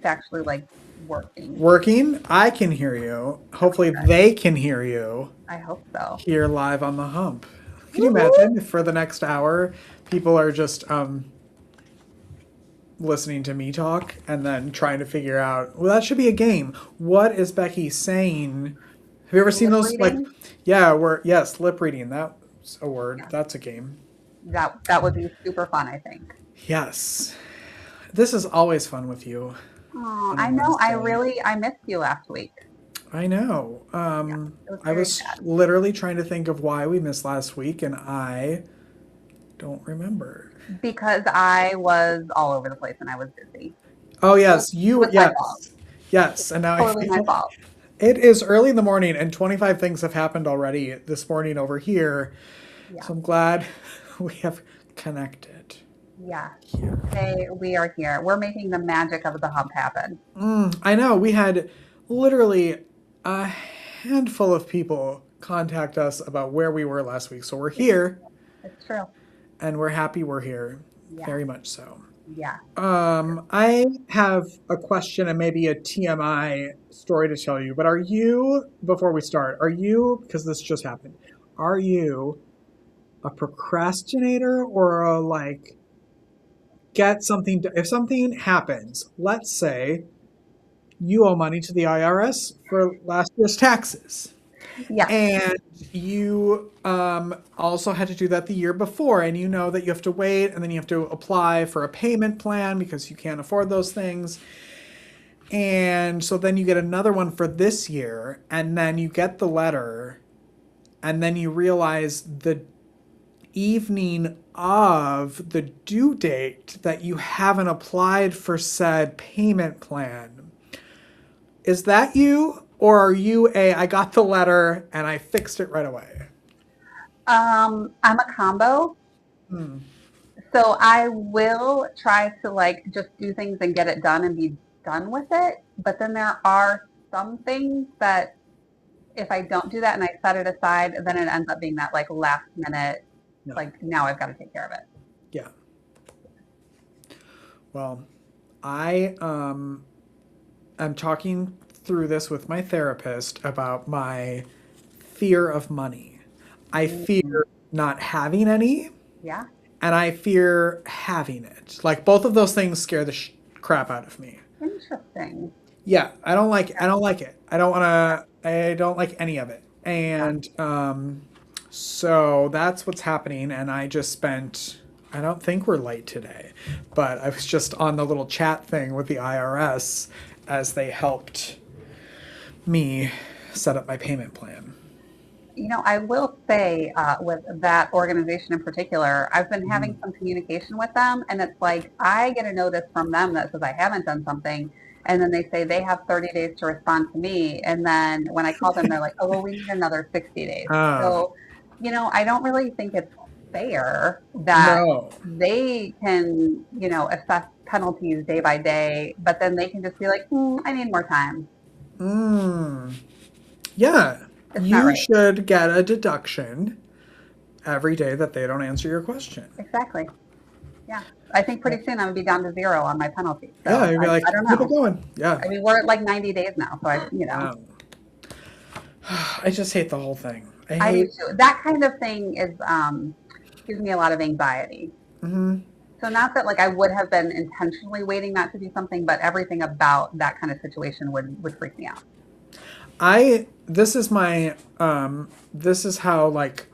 it's actually like working. Working? I can hear you. Okay, Hopefully good. they can hear you I hope so. here live on the hump. Can you Woohoo! imagine if for the next hour people are just listening to me talk and then trying to figure out, well, that should be a game. What is Becky saying? Have you ever seen Lip those? Like, reading? yeah, yes, lip reading. That's a word. Yeah. That's a game. That would be super fun, I think. Yes. This is always fun with you Oh, on a I know. Wednesday. I missed you last week. I know. Yeah, it was I very was sad literally trying to think of why we missed last week, and I don't remember. because I was all over the place and I was busy. Oh, It was, yes, it you, was my fault. yes, yes. And now I Totally my feel fault. it is early in the morning, and 25 things have happened already this morning over here. Yeah. So I'm glad we have connected Yeah. here. Today we are here. We're making the magic of the hump happen. I know we had literally a handful of people contact us about where we were last week. So we're here, It's true. and we're happy we're here. Yeah. Very much so. Yeah. I have a question and maybe a TMI story to tell you, but are you, before we start, are you, because this just happened, are you a procrastinator or a like, get something, if something happens, let's say you owe money to the IRS for last year's taxes. Yeah. And you also had to do that the year before, and you know that you have to wait and then you have to apply for a payment plan because you can't afford those things. And so then you get another one for this year, and then you get the letter, and then you realize the evening of the due date that you haven't applied for said payment plan. Is that you? Or are you I got the letter and I fixed it right away? I'm a combo. Hmm. So I will try to like just do things and get it done and be done with it. But then there are some things that if I don't do that and I set it aside, then it ends up being that like last minute, No. like now I've got to take care of it. Yeah. Well, I am talking through this with my therapist about my fear of money. I Mm, fear not having any, yeah. and I fear having it. Like both of those things scare the crap out of me. Interesting. Yeah, I Yeah. don't like it. I don't like any of it. Yeah. And so that's what's happening, and I just spent, I don't think we're late today, but I was just on the little chat thing with the IRS as they helped me set up my payment plan. I will say with that organization in particular, I've been having Mhm. some communication with them, and it's like I get a notice from them that says I haven't done something, and then they say they have 30 days to respond to me, and then when I call them, they're like, "Oh, well, we need another 60 days." Uh, So, I don't really think it's fair that no. they can, assess penalties day by day, but then they can just be like, "I need more time." Mm. Yeah, It's not you right. should get a deduction every day that they don't answer your question. Exactly. Yeah. I think pretty soon I'm gonna be down to zero on my penalty. Yeah, So you'd be I like, don't keep it know. going. Yeah. I mean, we're at like 90 days now. So Wow. I just hate the whole thing. I I do hate. too. That kind of thing gives me a lot of anxiety. Mhm. So not that like I would have been intentionally waiting not to do something, but everything about that kind of situation would freak me out. This is my this is how like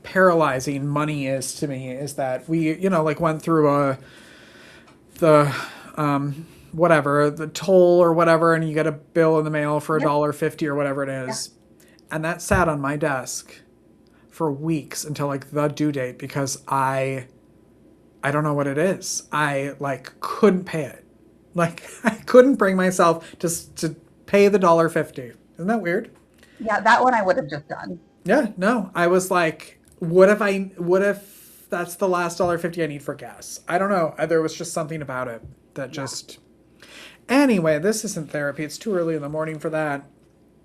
paralyzing money is to me is that we, like went through the whatever, the toll or whatever, and you get a bill in the mail for a Yep. dollar 50 or whatever it Yeah. is. And that sat on my desk for weeks until like the due date because I don't know what it is. I like couldn't pay it. Like I couldn't bring myself to pay the dollar 50. Isn't that weird? Yeah. That one I would have just done. Yeah, no. I was like, what if that's the last dollar 50 I need for gas? I don't know. There was just something about it that Yeah. just anyway, this isn't therapy. It's too early in the morning for that.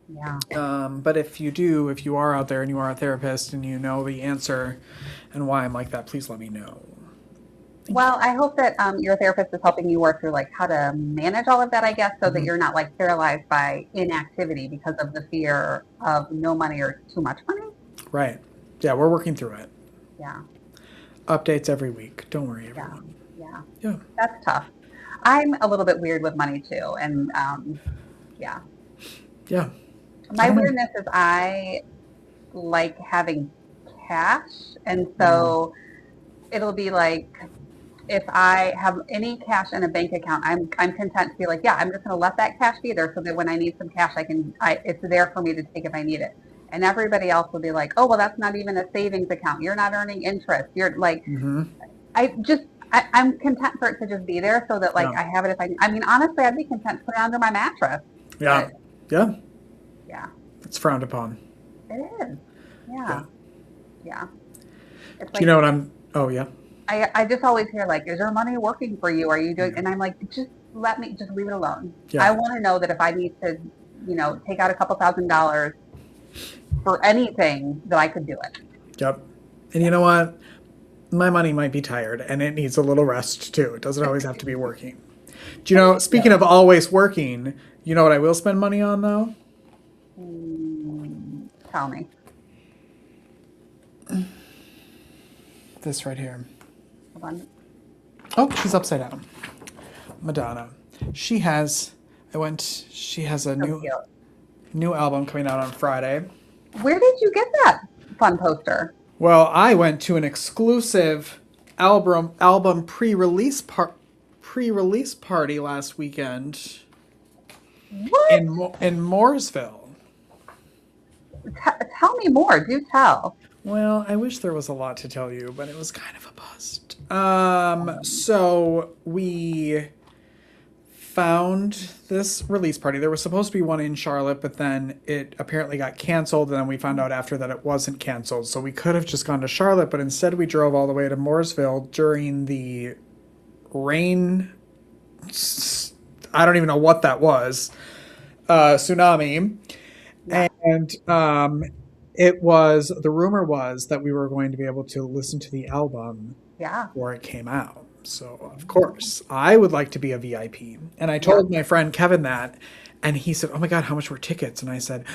Yeah. But if you are out there and you are a therapist and you know the answer and why I'm like that, please let me know. Well, I hope that your therapist is helping you work through like how to manage all of that, I guess, so that Mhm. you're not like paralyzed by inactivity because of the fear of no money or too much money. Right. Yeah, we're working through it. Yeah, Updates every week. Don't worry, yeah, everyone. yeah. Yeah. That's tough. I'm a little bit weird with money too, and yeah, Yeah. I my don't know. weirdness is I like having cash, and Mm. so it'll be like if I have any cash in a bank account, I'm content to be like, yeah, I'm just going to let that cash be there so that when I need some cash, it's there for me to take if I need it. And everybody else will be like, oh, well, that's not even a savings account. You're not earning interest. You're like, Mm-hmm. I'm content for it to just be there so that like Yeah. I have it if I mean, honestly, I'd be content to put it under my mattress, Yeah. but Yeah. yeah, It's frowned upon. it is. Yeah. Yeah. Yeah. It's Do you like, know what I'm? Oh, yeah. I just always hear like, is your money working for you? Are you doing? Yeah. And I'm like, just leave it alone. I Yeah. want to know that if I need to, take out a couple $1,000s for anything, that I could do it. Yep. And Yeah. you know what? My money might be tired and it needs a little rest too. It doesn't always have to be working. Do you know, speaking Yeah. of always working, you know what I will spend money on though? Tell me. This right here. Hold on. Oh, she's upside down. Madonna. She has she has a So cute. new album coming out on Friday. Where did you get that fun poster? Well, I went to an exclusive album pre-release party last weekend What? in Mooresville. Tell me more. Do tell. Well, I wish there was a lot to tell you, but it was kind of a bust. So we found this release party. There was supposed to be one in Charlotte, but then it apparently got canceled, and then we found out after that it wasn't canceled. So we could have just gone to Charlotte, but instead we drove all the way to Mooresville during the rain. I don't even know what that was. Tsunami. Yeah. And it was the rumor was that we were going to be able to listen to the album Yeah. before it came out. So of course I would like to be a VIP. And I Yeah. told my friend Kevin that, and he said, "Oh my God, how much were tickets?" And I said,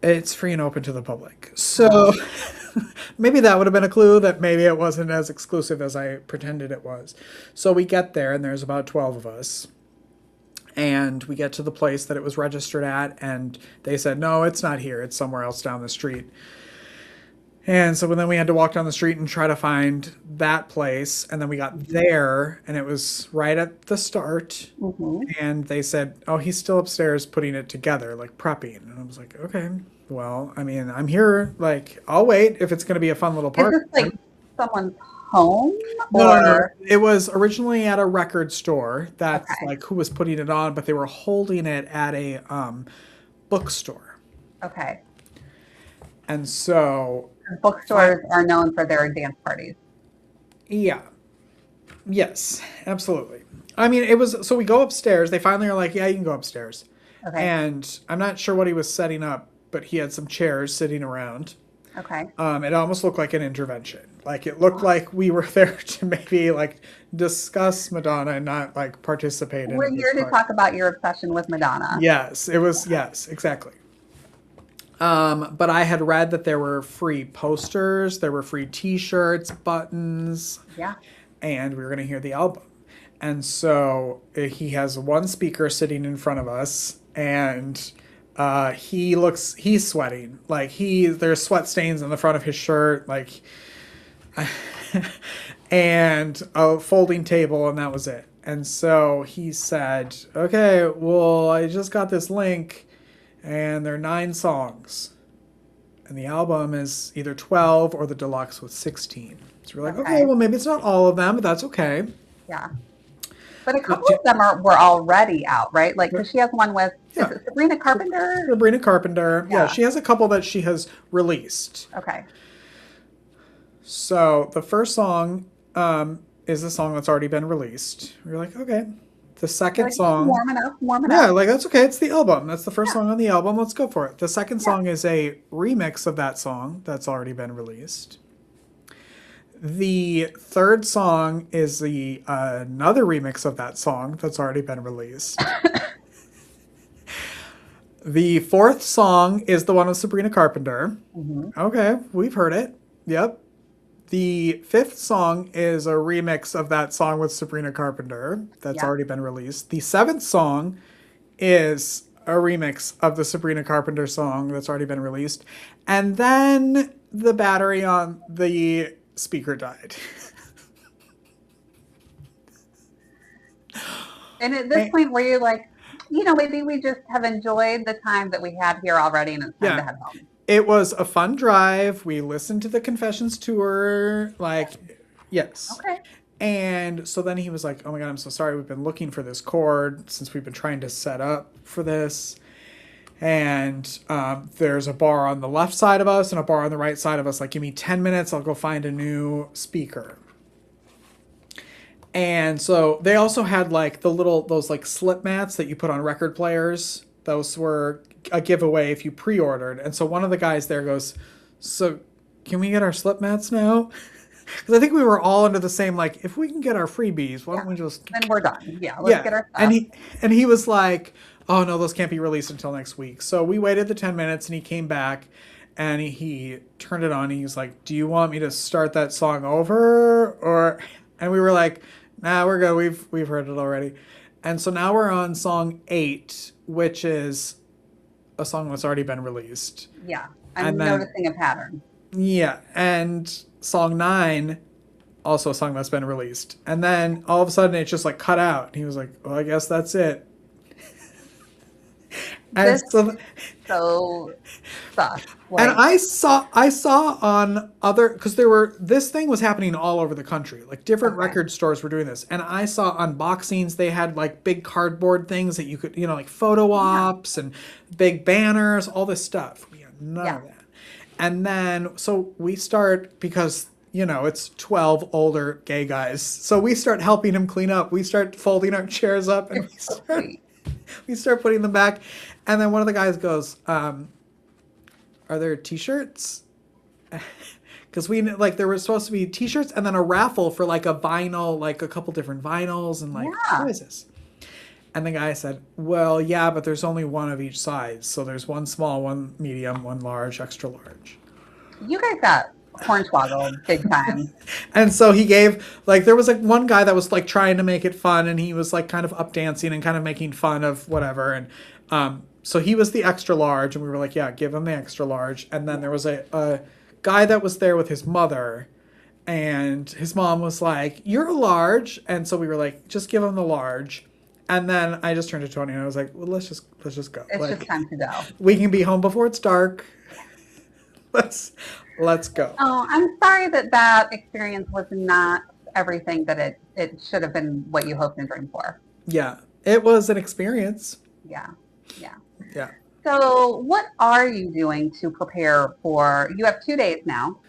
"It's free and open to the public." So maybe that would have been a clue that maybe it wasn't as exclusive as I pretended it was. So we get there, and there's about 12 of us. And we get to the place that it was registered at, and they said, "No, it's not here. It's somewhere else down the street." And so then we had to walk down the street and try to find that place. And then we got there, and it was right at the start. Mm-hmm. And they said, "Oh, he's still upstairs putting it together, like prepping." And I was like, "Okay, well, I mean, I'm here. Like, I'll wait if it's going to be a fun little Is party." this like someone's home No. or It was originally at a record store. That's okay? like who was putting it on, but they were holding it at a bookstore. Okay. And so, Bookstores are known for their dance parties. yeah, yes, absolutely. I mean, it was so we go upstairs. They finally are like, "Yeah, you can go upstairs." Okay. And I'm not sure what he was setting up, but he had some chairs sitting around. Okay. It almost looked like an intervention. Like it looked like we were there to maybe like discuss Madonna and not like participate in We're this here to party. talk about your obsession with Madonna. Yes, it was. Yes, exactly. But I had read that there were free posters, there were free T-shirts, buttons, Yeah. and we were going to hear the album. And so he has one speaker sitting in front of us, and he's sweating. Like there's sweat stains on the front of his shirt, like, and a folding table, and that was it. And so he said, "Okay, well, I just got this link, and there are 9 songs, and the album is either 12 or the deluxe with 16." So we're like, Okay. "Okay, well, maybe it's not all of them, but that's okay." Yeah. But a couple of them were already out, right? Like, because she has one with Yeah. is it Sabrina Carpenter? Sabrina Carpenter. Yeah, Yeah. she has a couple that she has released. Okay. So the first song is a song that's already been released. We were like, okay. The second Like, song, warm enough, warm yeah, enough. like that's okay. It's the album. That's the first Yeah. song on the album. Let's go for it. The second Yeah. song is a remix of that song that's already been released. The third song is the another remix of that song that's already been released. The fourth song is the one with Sabrina Carpenter. Mm-hmm. Okay, we've heard it. Yep. The fifth song is a remix of that song with Sabrina Carpenter that's Yeah. already been released. The seventh song is a remix of the Sabrina Carpenter song that's already been released. And then the battery on the speaker died. And at this point, were you like, maybe we just have enjoyed the time that we had here already, and it's time to head home. It was a fun drive. We listened to the Confessions tour. Yes. Okay. And so then he was like, oh my God, I'm so sorry. We've been looking for this chord since we've been trying to set up for this. And there's a bar on the left side of us and a bar on the right side of us. Like, give me 10 minutes. I'll go find a new speaker. And so they also had like those like slip mats that you put on record players. Those were a giveaway if you pre-ordered. And so one of the guys there goes, so can we get our slip mats now? Because I think we were all under the same, like, if we can get our freebies, why don't we just... Then we're done. Yeah, let's get our stuff. And he was like, oh no, those can't be released until next week. So we waited the 10 minutes and he came back and he turned it on. And he was like, do you want me to start that song over? And we were like, nah, we're good. We've heard it already. And so now we're on song 8, which is a song that's already been released. Yeah, I'm noticing a pattern. Yeah, and song 9, also a song that's been released. And then all of a sudden it just like cut out. And he was like, well, I guess that's it. And so sucks. And I saw on other, because this thing was happening all over the country. Like different record stores were doing this. And I saw unboxings, they had like big cardboard things that you could, like photo ops and big banners, all this stuff. We had none of that. And then, so we start, because, it's 12 older gay guys. So we start helping him clean up. We start folding our chairs up and we start putting them back. And then one of the guys goes, are there t-shirts? Because there were supposed to be t-shirts and then a raffle for like a vinyl, like a couple different vinyls and what is this? And the guy said, well, yeah, but there's only one of each size. So there's one small, one medium, one large, extra large. You guys got hornswoggled big time. And so he gave, there was one guy that was trying to make it fun and he was kind of up dancing and kind of making fun of whatever. And so he was the extra large and we were like, yeah, give him the extra large. And then there was a guy that was there with his mother and his mom was like, you're a large. And so we were like, just give him the large. And then I just turned to Tony and I was like, well, let's just go. It's just time to go. We can be home before it's dark. Let's go. Oh, I'm sorry that experience was not everything that it should have been what you hoped and dreamed for. Yeah, it was an experience. Yeah. So what are you doing to prepare for, you have 2 days now.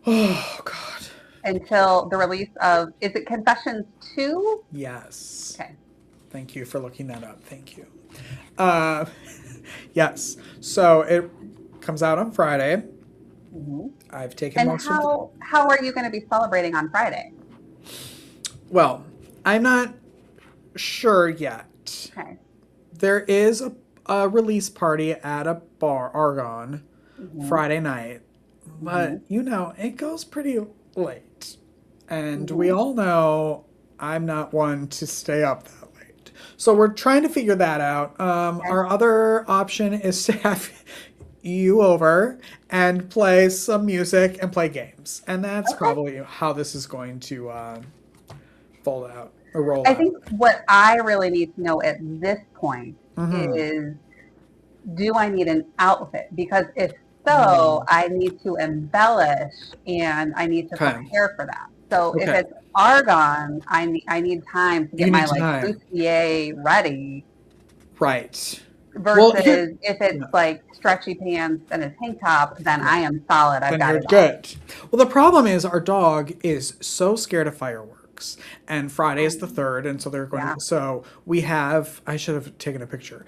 Oh, God. Until the release of, is it Confessions 2? Yes. Okay. Thank you for looking that up. Thank you. Yes. So it comes out on Friday. Mm-hmm. I've taken most of it. How are you going to be celebrating on Friday? Well, I'm not sure yet. Okay. There is a release party at a bar, Argonne, Friday night. But, it goes pretty late. And we all know I'm not one to stay up that late. So we're trying to figure that out. Our other option is to have you over and play some music and play games. And that's probably how this is going to fold out or roll out. I think what I really need to know at this point is, do I need an outfit? Because if so, I need to embellish and I need to prepare for that. So if it's Argonne, I need time to get my bustier ready. Right. Versus if it's stretchy pants and a tank top, then I am solid. I've got it. Good. Well, the problem is our dog is so scared of fireworks, and Friday is the 3rd, and so they're going to. So we have. I should have taken a picture.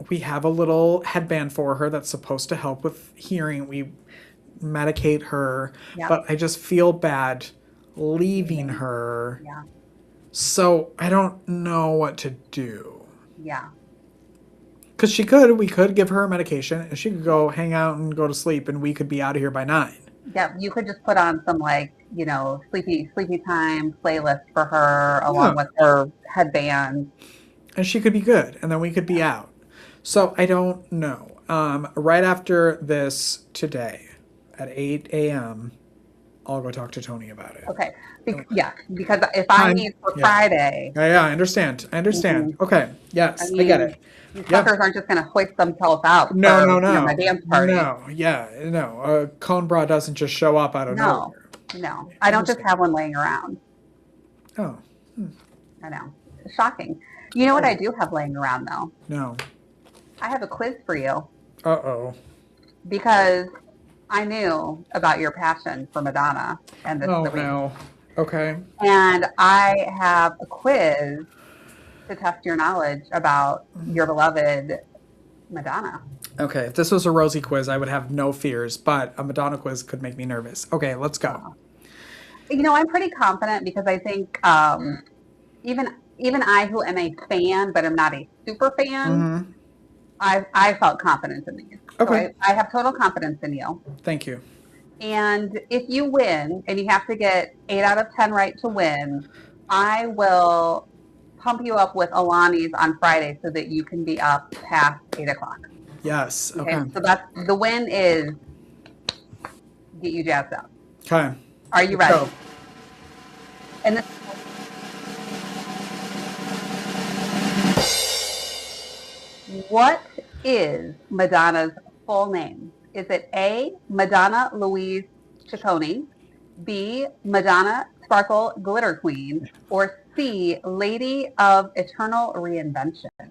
We have a little headband for her that's supposed to help with hearing. medicate her, Yeah. but I just feel bad leaving her. Yeah. So I don't know what to do. Yeah. Because we could give her medication and she could go hang out and go to sleep and we could be out of here by 9. Yeah. You could just put on some like, sleepy time playlist for her Yeah. along with her headband. And she could be good and then we could be out. So I don't know. Right after this today at 8 a.m., I'll go talk to Tony about it. Okay. Because if I need for Friday. Yeah, I understand. Okay. Yes, I get it. These fuckers aren't just going to hoist themselves out. No. My dance party. No. A cone bra doesn't just show up out of nowhere. No. I don't just have one laying around. Oh. I know. It's shocking. You know what I do have laying around, though? No. I have a quiz for you. Uh-oh. Because I knew about your passion for Madonna and this week. No. Okay. And I have a quiz to test your knowledge about your beloved Madonna. Okay, if this was a Rosie quiz, I would have no fears, but a Madonna quiz could make me nervous. Okay, let's go. I'm pretty confident because I think even I, who am a fan, but am not a super fan, I felt confident in these. Okay. So I have total confidence in you. Thank you. And if you win, and you have to get 8 out of 10 right to win, I will pump you up with Alani's on Friday so that you can be up past 8 o'clock. Yes. Okay. So that's the win is get you jazzed up. Okay. Are you ready? Go. And this, what is Madonna's full name? Is it A, Madonna Louise Ciccone, B, Madonna Sparkle Glitter Queen, or C, Lady of Eternal Reinvention?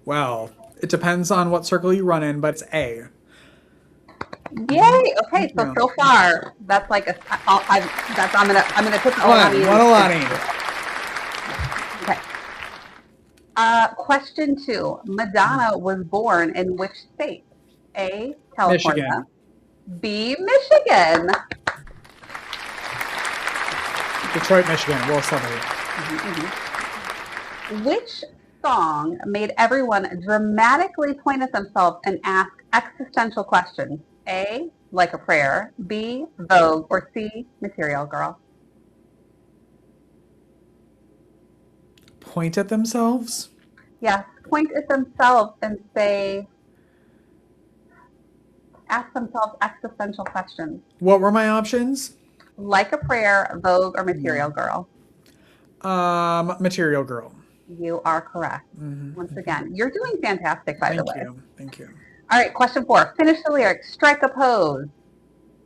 Well, it depends on what circle you run in, but it's A. Yay! Okay, so far that's like I'm gonna put the Alani. One Alani. Okay. Question 2. Madonna was born in which state? A, California. Michigan. B, Michigan. Detroit, Michigan. Well, somebody. Which song made everyone dramatically point at themselves and ask existential questions? A, Like a Prayer, B, Vogue, or C, Material Girl? Point at themselves? Yes, point at themselves and ask themselves existential questions. What were my options? Like a Prayer, Vogue, or Material Girl? Material Girl. You are correct. Once again, you're doing fantastic, by the way. Thank you. All right, question 4. Finish the lyric. Strike a pose.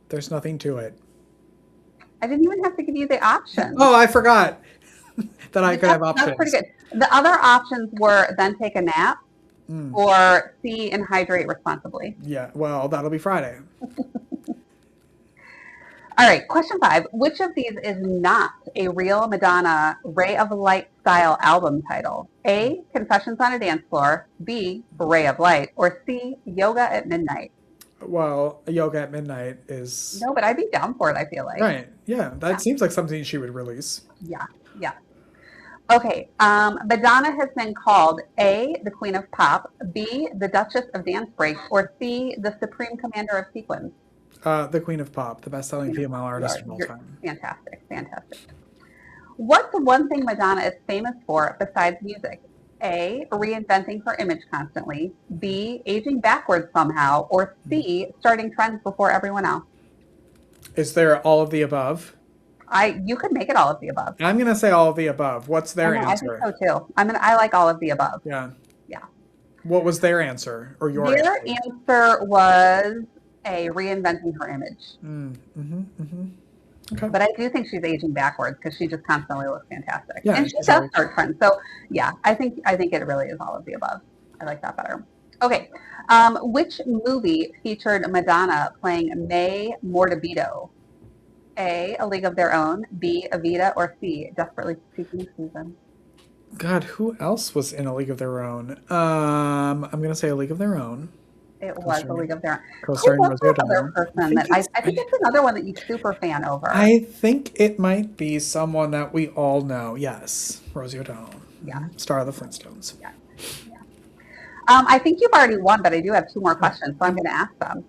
There's nothing to it. I didn't even have to give you the option. Oh, I forgot that I could have options. That's pretty good. The other options were then take a nap or C, and hydrate responsibly. Yeah, well, that'll be Friday. All right, question 5. Which of these is not a real Madonna Ray of Light style album title? A, Confessions on a Dance Floor, B, Ray of Light, or C, Yoga at Midnight? Well, Yoga at Midnight is... No, but I'd be down for it, I feel like. Right, yeah, that seems like something she would release. Yeah. Okay, Madonna has been called A, the Queen of Pop, B, the Duchess of Dance Breaks, or C, the Supreme Commander of Sequins? The Queen of Pop, the best-selling female artist of all time. Fantastic. What's one thing Madonna is famous for besides music? A, reinventing her image constantly, B, aging backwards somehow, or C, starting trends before everyone else? Is there all of the above? You could make it all of the above. I'm going to say all of the above. What's their answer? I think so too. I like all of the above. Yeah. Yeah. What was their answer or your answer? Their answer was A, reinventing her image. Okay. But I do think she's aging backwards because she just constantly looks fantastic. Yeah, and she does start trends. So yeah, I think it really is all of the above. I like that better. Okay. Which movie featured Madonna playing May Mortabito? A, A League of Their Own, B, Evita, or C, Desperately Seeking Susan? God, who else was in A League of Their Own? I'm going to say A League of Their Own. It was the League of Their Own. Who Co-starring was Rosie that other O'Donnell. person that I think it's another one that you super fan over. I think it might be someone that we all know. Yes, Rosie O'Donnell. Yeah. Star of the Flintstones. Yeah. I think you've already won, but I do have 2 more questions, so I'm going to ask them.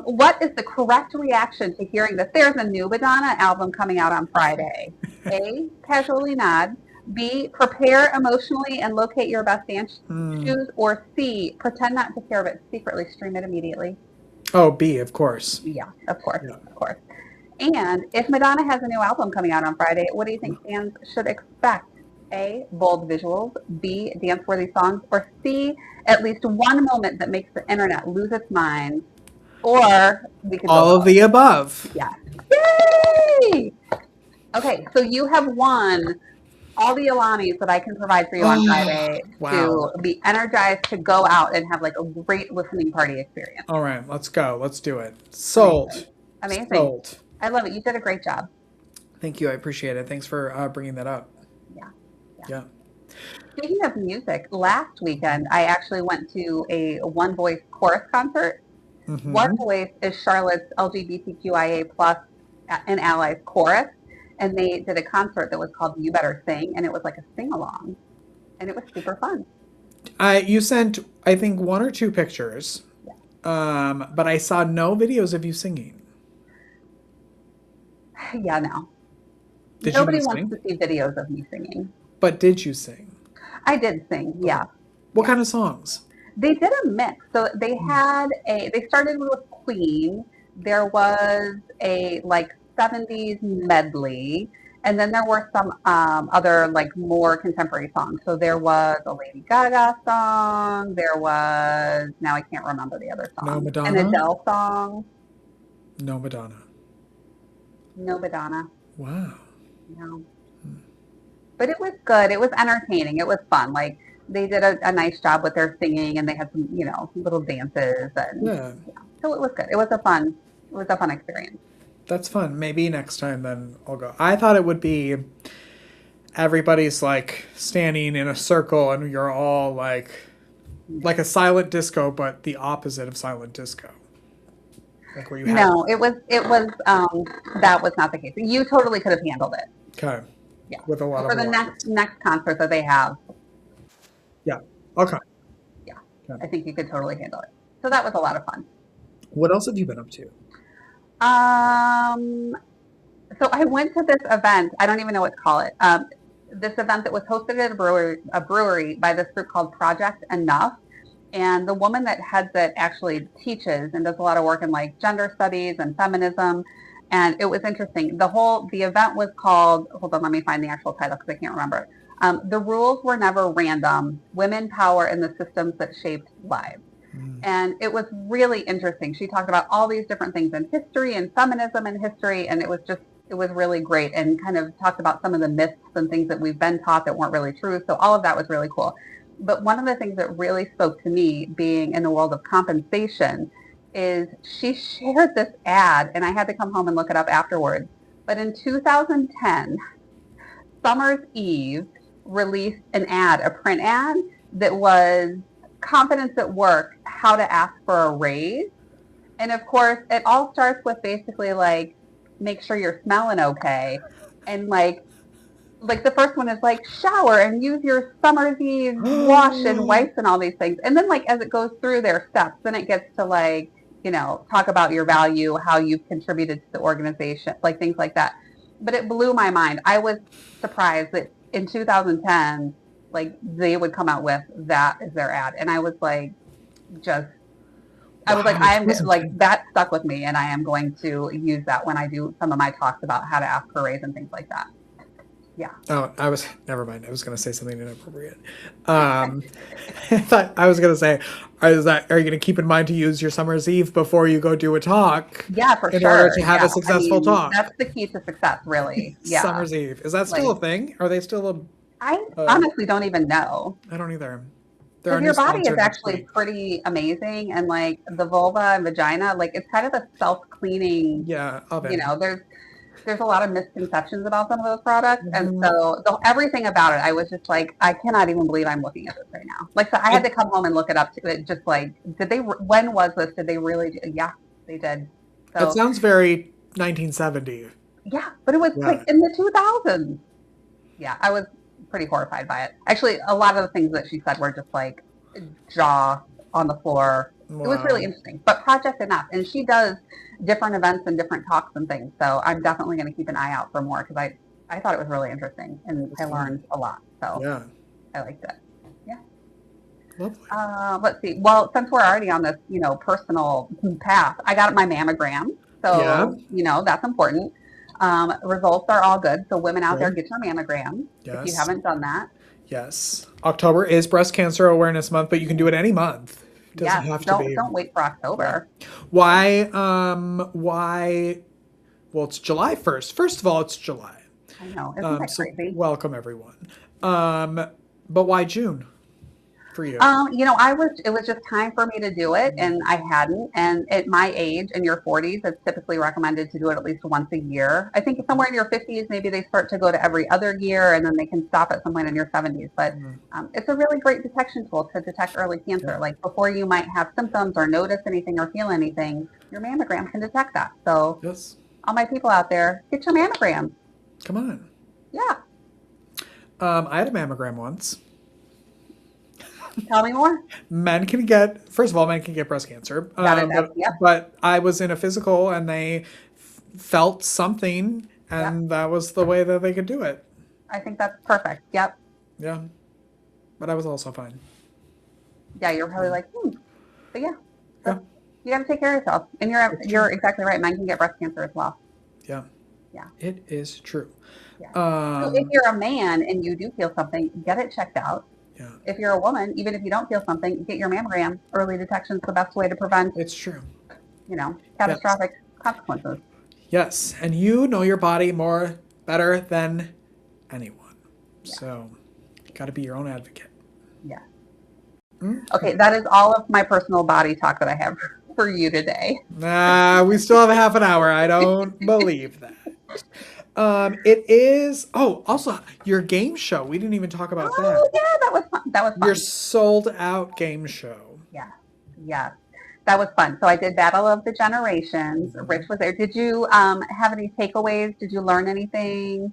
What is the correct reaction to hearing that there's a new Madonna album coming out on Friday? A, casually nod. B, prepare emotionally and locate your best dance shoes. Or C, pretend not to care but secretly stream it immediately. Oh, B, of course. Yeah, of course. And if Madonna has a new album coming out on Friday, what do you think fans should expect? A, bold visuals. B, dance-worthy songs. Or C, at least one moment that makes the internet lose its mind. Or we could all of the above. Yeah. Yay! Okay, so you have won all the Alanis that I can provide for you on Friday to be energized to go out and have like a great listening party experience. All right, let's go. Let's do it. Sold. Amazing. Sold. I love it. You did a great job. Thank you. I appreciate it. Thanks for bringing that up. Yeah. Speaking of music, last weekend I actually went to a One Voice chorus concert. Mm-hmm. One Voice is Charlotte's LGBTQIA plus and allies chorus. And they did a concert that was called You Better Sing, and it was like a sing-along. And it was super fun. You sent, I think, 1 or 2 pictures, but I saw no videos of you singing. Yeah, no. Nobody wants to see videos of me singing. But did you sing? I did sing, yeah. What kind of songs? They did a mix. So they they started with Queen. There was a, like, 70s medley, and then there were some other like more contemporary songs. So there was a Lady Gaga song, there was, now I can't remember the other song. No Madonna? An Adele song. No Madonna. No Madonna. Wow. No. But it was good. It was entertaining. It was fun. Like, they did a nice job with their singing, and they had some, little dances, and so it was good. It was a fun experience. That's fun. Maybe next time then I'll go. I thought it would be everybody's like standing in a circle and you're all like a silent disco, but the opposite of silent disco. Like where you have it was that was not the case. You totally could have handled it. Okay. Yeah. With a lot for of the next concert that they have. Yeah. Okay. Yeah. Okay. I think you could totally handle it. So that was a lot of fun. What else have you been up to? So I went to this event. I don't even know what to call it. This event that was hosted at a brewery by this group called Project Enough. And the woman that heads it actually teaches and does a lot of work in like gender studies and feminism. And it was interesting. The event was called, hold on, let me find the actual title because I can't remember it. The Rules Were Never Random, Women, Power, and the Systems That Shaped Lives. And it was really interesting. She talked about all these different things in history and feminism in history, and it was really great, and kind of talked about some of the myths and things that we've been taught that weren't really true. So all of that was really cool. But one of the things that really spoke to me, being in the world of compensation, is she shared this ad, and I had to come home and look it up afterwards. But in 2010, Summer's Eve released an ad, a print ad, that was confidence at work, how to ask for a raise. And of course, it all starts with basically like, make sure you're smelling okay. And like the first one is like, shower and use your Summer's Eve wash and wipes and all these things. And then like, as it goes through their steps, then it gets to like, talk about your value, how you've contributed to the organization, like things like that. But it blew my mind. I was surprised that in 2010, like they would come out with that as their ad. And I was like, I am like, that stuck with me, and I am going to use that when I do some of my talks about how to ask for a raise and things like that. Yeah. Oh, never mind. I was going to say something inappropriate. I thought I was going to say, are you going to keep in mind to use your Summer's Eve before you go do a talk? Yeah, for in sure. order to have a successful talk. That's the key to success, really. Yeah. Summer's Eve. Is that still a thing? Are they still I honestly don't even know. I don't either. Because your body is actually pretty amazing, and like the vulva and vagina, like it's kind of a self-cleaning. Yeah, oven. there's a lot of misconceptions about some of those products. And Mhm. so everything about it, I was just like, I cannot even believe I'm looking at this right now. Like, so I had It, to come home and look it up to it. Just like, when was this? Did they really do? Yeah, they did. it So sounds very 1970. yeah, but it was like Yeah. in the 2000s. Yeah, I was pretty horrified by it. Actually, a lot of the things that she said were just like jaw on the floor. It was really Wow. interesting. But Project Enough, and she does different events and different talks and things. So I'm definitely going to keep an eye out for more because I thought it was really interesting and That's I fun. learned a lot. So Yeah. I liked it. Yeah. Lovely. Let's see. Well, since we're already on this, personal path, I got my mammogram. Yeah. So, that's important. Results are all good. So women out there, Good. get your mammogram if you Yes. haven't done that. Yes. October is Breast Cancer Awareness Month, but you can do it any month. It doesn't Yes. have to Don't be. don't wait for Yeah. October. Why well, it's July 1st. First of all, it's July. I know. Isn't that So crazy? welcome everyone. Um, but why June for you? It was just time for me to do it and I hadn't. And at my age, in your 40s, it's typically recommended to do it at least once a year. I think somewhere in your 50s, maybe they start to go to every other year and then they can stop at some point in your 70s. But Mm, it's a really great detection tool to detect early cancer. yeah. Like before you might have symptoms or notice anything or feel anything, your mammogram can detect that. So Yes. all my people out there, get your mammogram. Come on. Yeah. I had a mammogram once. Tell me more. First of all, men can get breast cancer. Got it. Yep. But I was in a physical and they felt something Yep. and that was the way that they could do it. I think that's perfect. Yep. Yeah. But I was also fine. Yeah. You're probably like, but yeah. Yeah. You got to take care of yourself. And you're exactly right. Men can get breast cancer as well. Yeah. Yeah. It is true. Yeah. So if you're a man and you do feel something, get it checked out. Yeah. If you're a woman, even if you don't feel something, get your mammogram. Early detection is the best way to prevent, It's true. catastrophic consequences. Yes. And you know your body better than anyone. Yeah. So you got to be your own advocate. Yeah. Mm. Okay. That is all of my personal body talk that I have for you today. Nah, we still have a half an hour. I don't believe that. It is. Oh, also your game show. We didn't even talk about that. Oh, yeah. That was fun. That was fun. Your sold out game show. Yeah. Yes. That was fun. So I did Battle of the Generations. Rich was there. Did you have any takeaways? Did you learn anything?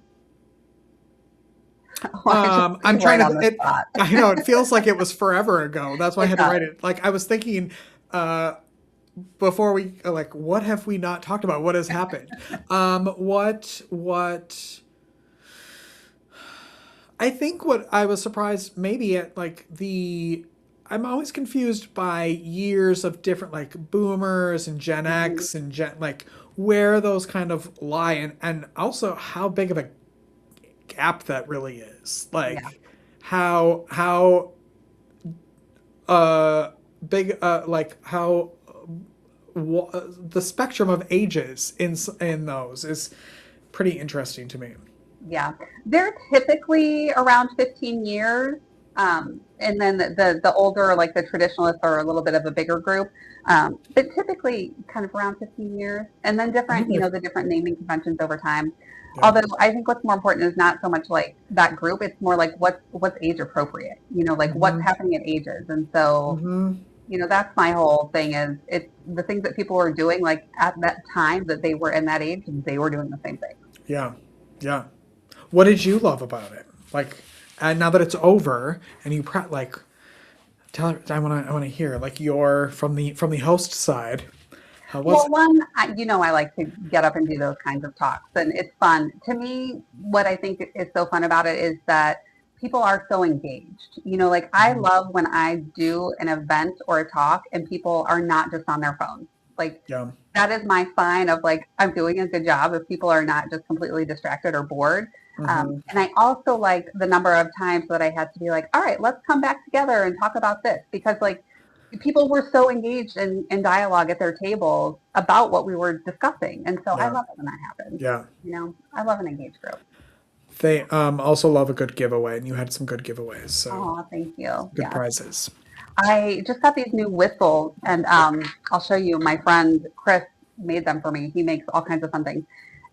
I'm trying on to. the spot. I know it feels like it was forever ago. That's why I It had to does. write it. Like I was thinking, before we like, what have we not talked about? What has happened? What? I think what I was surprised maybe at like I'm always confused by years of different like boomers and Gen X and like where those kind of lie and also how big of a gap that really is. Like Yeah. how big like how the spectrum of ages in those is pretty interesting to me. Yeah. They're typically around 15 years. And then the older, like the traditionalists, are a little bit of a bigger group. But typically kind of around 15 years. And then different, the different naming conventions over time. Yeah. Although I think what's more important is not so much like that group. It's more like what's age appropriate, like what's happening at ages. And so, that's my whole thing is it's the things that people were doing like at that time that they were in that age and they were doing the same thing. Yeah. Yeah. What did you love about it? Like, and now that it's over and you like tell her, I want to hear like your from the host side. How was it? One, I like to get up and do those kinds of talks, and it's fun. To me, what I think is so fun about it is that people are so engaged. Like I love when I do an event or a talk and people are not just on their phones. Like Yeah. that is my sign of like I'm doing a good job if people are not just completely distracted or bored. And I also like the number of times that I had to be like, all right, let's come back together and talk about this because like people were so engaged in dialogue at their tables about what we were discussing. And so I Yeah. love it when that happens. Yeah. I love an engaged group. They also love a good giveaway, and you had some good giveaways, so Oh, thank you. good Yeah. prizes. I just got these new whistles and I'll show you. My friend Chris made them for me. He makes all kinds of fun things.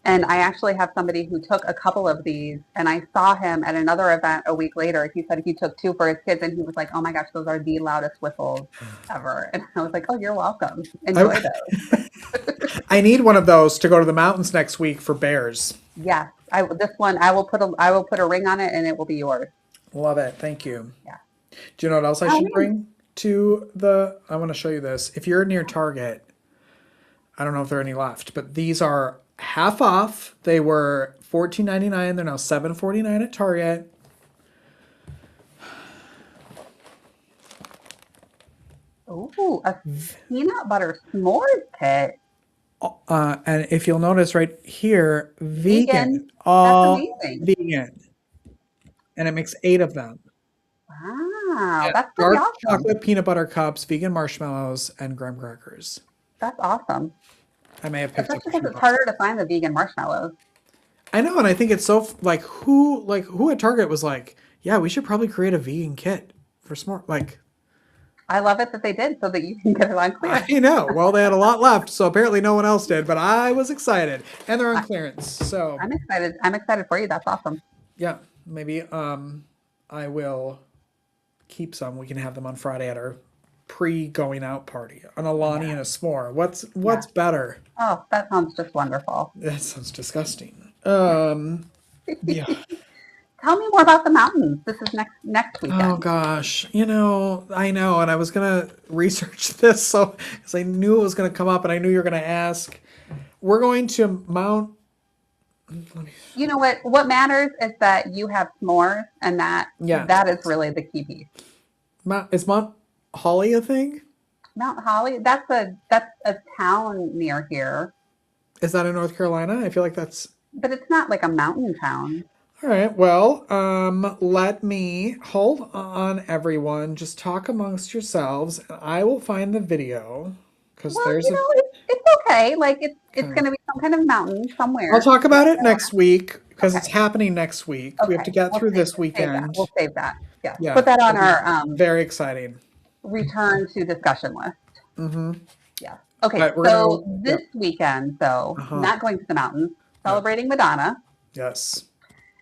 And I actually have somebody who took a couple of these, and I saw him at another event a week later. He said he took two for his kids, and he was like, "Oh my gosh, those are the loudest whistles ever." And I was like, "Oh, you're welcome. Enjoy I, those." I need one of those to go to the mountains next week for bears. Yes, this one I will put a ring on it, and it will be yours. Love it. Thank you. Yeah. Do you know what else I Oh should man. bring to the? I want to show you this. If you're near Target, I don't know if there are any left, but these are half off. They were $14.99. They're now $7.49 at Target. Ooh, a peanut butter s'mores kit. And if you'll notice right here, Vegan. vegan, That's all amazing. vegan, and it makes 8 of them. Wow, Yeah, that's pretty dark awesome. chocolate peanut butter cups, vegan marshmallows, and graham crackers. That's awesome. I may have picked up Especially a because few it's bucks. harder to find the vegan marshmallows. I know, and I think it's so who at Target was like, yeah, we should probably create a vegan kit for s'more. Like, I love it that they did so that you can get it on clearance. I know. Well, they had a lot left, so apparently no one else did, but I was excited, and they're on clearance. So I'm excited. I'm excited for you. That's awesome. yeah, maybe I will keep some. We can have them on Friday at our pre-going out party. An Alani Yeah. and a s'more. What's Yeah. better? Oh, that sounds just wonderful. That sounds disgusting. Yeah. Tell me more about the mountains. This is next Oh weekend. gosh, I know, and I was gonna research this so because I knew it was gonna come up, and I knew you were gonna ask. We're going to Mount. Let me, You know what? What matters is that you have s'mores, and yeah, that is really the key piece. Is Mount Holly a thing? Mount Holly. That's a town near here, Is that in North Carolina? I feel like that's but it's not like a mountain town. all right. Well, let me hold on, everyone. Just talk amongst yourselves, and I will find the video because Well, there's a. it's okay. Like it's Okay. going to be some kind of mountain I'll somewhere. talk about it next week because it's Okay. happening next week. We have to Okay. get through this Save that. weekend. We'll save that. Yes. Yeah, Put that on it'll be our very exciting. return to discussion list. Mm-hmm. Yeah. All Okay. right, we're So gonna. this Yep. weekend, though, Uh-huh. not going to the mountains, Yep. celebrating Madonna. Yes.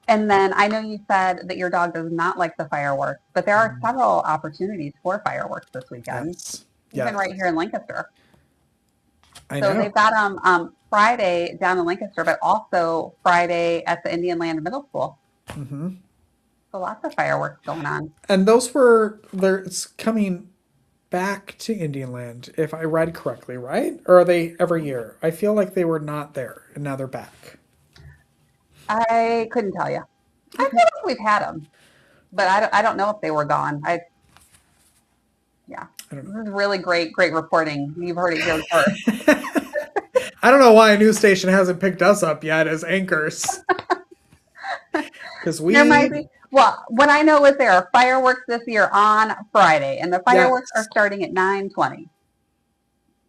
And then I know you said that your dog does not like the fireworks, but there are several opportunities for fireworks this weekend, Yes. even Yeah. right here in Lancaster. I So know. they've got Friday down in Lancaster, but also Friday at the Indian Land Middle School. Mm-hmm. So lots of fireworks going on. And those were there. It's coming back to Indian Land, if I read correctly, right? Or are they every year? I feel like they were not there, and now they're back. I couldn't tell you. I feel like we've had them, but I don't know if they were gone. Yeah, I don't know. this is really great reporting. You've heard it here first. I don't know why a news station hasn't picked us up yet as anchors. Because There might be. Well, what I know is there are fireworks this year on Friday, and the fireworks are Yes. starting at 9:20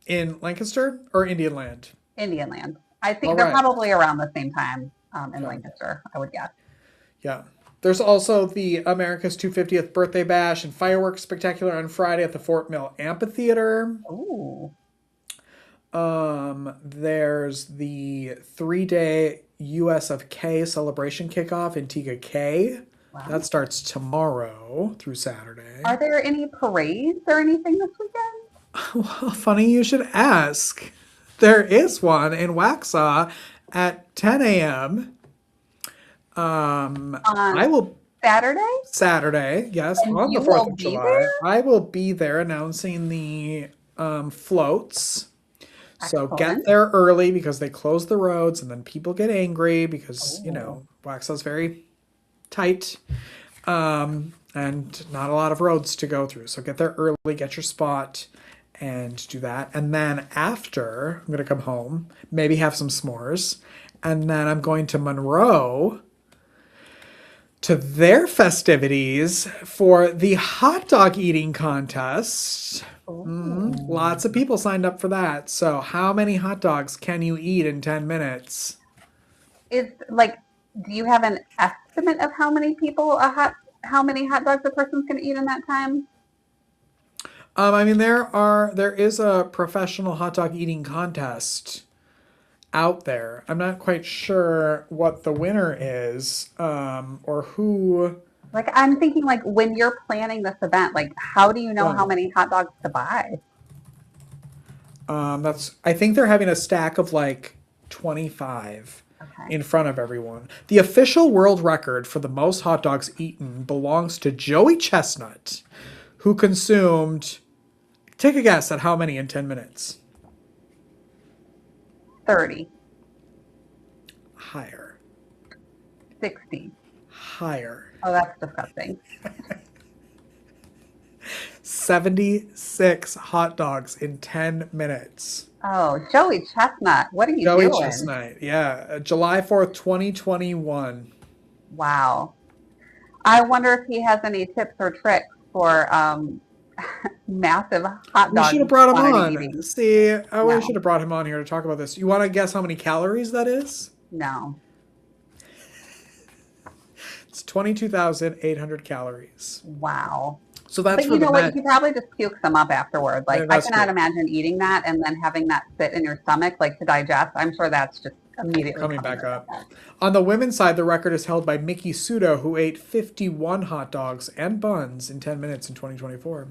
In Lancaster or Indian Land? Indian Land. I think All they're right. probably around the same time in Yeah. Lancaster, I would guess. Yeah. There's also the America's 250th birthday bash and fireworks spectacular on Friday at the Fort Mill Amphitheater. Ooh, There's the 3-day US of K celebration kickoff in Tega K. wow. That starts tomorrow through Saturday. Are there any parades or anything this weekend? Well, funny you should ask. There is one in Waxhaw at 10 a.m. On I will Saturday? yes, And on the you 4th will of be July. there? I will be there announcing the floats. So get Excellent. there early because they close the roads and then people get angry because, Oh. Waxhaw's very tight and not a lot of roads to go through. So get there early, get your spot, and do that. And then after, I'm going to come home, maybe have some s'mores. And then I'm going to Monroe to their festivities for the hot dog eating contest. Lots of people signed up for that. So, how many hot dogs can you eat in 10 minutes? Do you have an estimate of how many hot dogs a person's going to eat in that time? I mean, there is a professional hot dog eating contest out there. I'm not quite sure what the winner is, or who. Like I'm thinking like when you're planning this event, like how do you know Yeah. how many hot dogs to buy? That's. I think they're having a stack of like 25 Okay. in front of everyone. The official world record for the most hot dogs eaten belongs to Joey Chestnut, who consumed. Take a guess at how many in 10 minutes. 30, Higher. 60. Higher. Oh, that's disgusting. 76 hot dogs in 10 minutes. Oh, Joey Chestnut, what are you Joey doing? Chestnut. Yeah. July 4th, 2021. Wow. I wonder if he has any tips or tricks for massive hot We dog should have brought him quantity on. eating. See, we should No, have brought him on here to talk about this. You want to guess how many calories that is? no. It's 22,800 calories. Wow. So that's But for you the know what? men. You probably just puke them up afterward. Like Yeah, I that's cannot true. imagine eating that and then having that sit in your stomach, like to digest. I'm sure that's just immediately Coming back right up. back. On the women's side, the record is held by Mickey Sudo, who ate 51 hot dogs and buns in 10 minutes in 2024.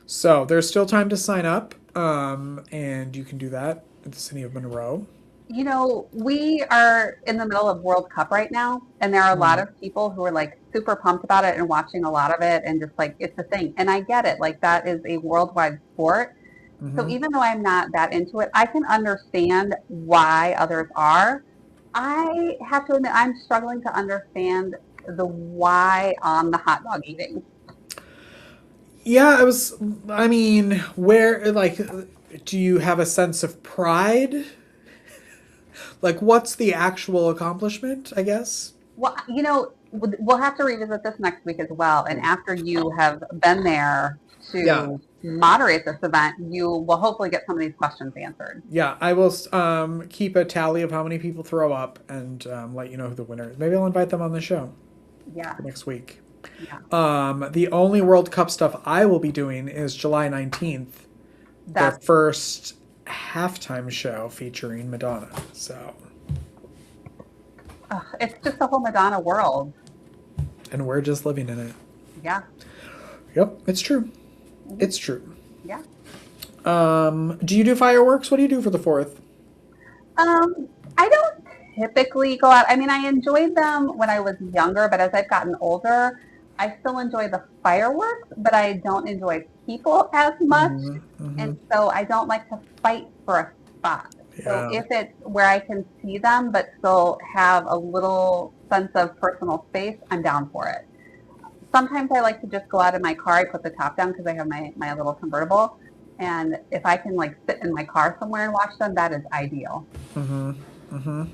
So there's still time to sign up, and you can do that at the City of Monroe. You know, we are in the middle of World Cup right now, and there are a lot of people who are like super pumped about it and watching a lot of it, and just like it's a thing. And I get it, like that is a worldwide sport. So Mm-hmm. even though I'm not that into it, I can understand why others are. I have to admit, I'm struggling to understand the why on the hot dog eating. Yeah, I mean, where, like, do you have a sense of pride? Like, what's the actual accomplishment, I guess? Well, you know, we'll have to revisit this next week as well. And after you have been there Yeah. to moderate this event, you will hopefully get some of these questions answered. Yeah, I will keep a tally of how many people throw up and let you know who the winner is. Maybe I'll invite them on the show Yeah, for next week. yeah. The only World Cup stuff I will be doing is July 19th, the That's first halftime show featuring Madonna. So, it's just the whole Madonna world. and we're just living in it. Yeah, Yep, it's true. It's true. yeah. Do you do fireworks? What do you do for the 4th? I don't typically go out. I mean, I enjoyed them when I was younger, but as I've gotten older, I still enjoy the fireworks, but I don't enjoy people as much. Mm-hmm. And so I don't like to fight for a spot. So Yeah. if it's where I can see them, but still have a little sense of personal space, I'm down for it. Sometimes I like to just go out in my car. I put the top down because I have my little convertible. And if I can like sit in my car somewhere and watch them, that is ideal. Mm-hmm. Mm-hmm.